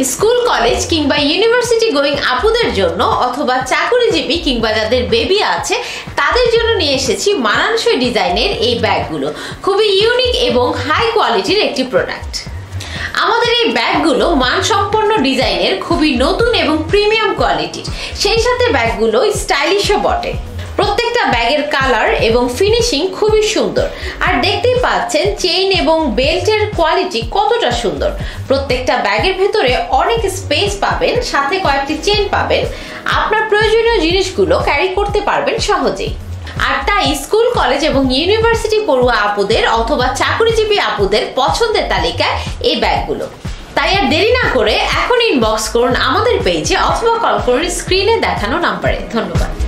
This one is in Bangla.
স্কুল কলেজ কিংবা ইউনিভার্সিটি গোয়িং আপুদের জন্য অথবা চাকরিজীবী কিংবা যাদের বেবি আছে তাদের জন্য নিয়ে এসেছি মানানসই ডিজাইনের এই ব্যাগগুলো। খুবই ইউনিক এবং হাই কোয়ালিটির একটি প্রোডাক্ট। আমাদের এই ব্যাগগুলো মানসম্পন্ন ডিজাইনের, খুবই নতুন এবং প্রিমিয়াম কোয়ালিটির, সেই সাথে ব্যাগগুলো স্টাইলিশও বটে। প্রত্যেকটা ব্যাগের কালার এবং ফিনিশিং খুবই সুন্দর, আর দেখতেই পাচ্ছেন চেইন এবং বেল্টের কোয়ালিটি কতটা সুন্দর। প্রত্যেকটা ব্যাগের ভেতরে অনেক স্পেস পাবেন, সাথে কয়েকটি চেইন পাবেন। আপনার প্রয়োজনীয় জিনিসগুলো ক্যারি করতে পারবেন সহজেই। আর তাই স্কুল, কলেজ এবং ইউনিভার্সিটি পড়ুয়া আপুদের অথবা চাকরিজীবী আপুদের পছন্দের তালিকায় এই ব্যাগগুলো। তাই আর দেরি না করে এখন ইনবক্স করুন আমাদের পেজে অথবা কল করুন স্ক্রিনে দেখানো নাম্বারে। ধন্যবাদ।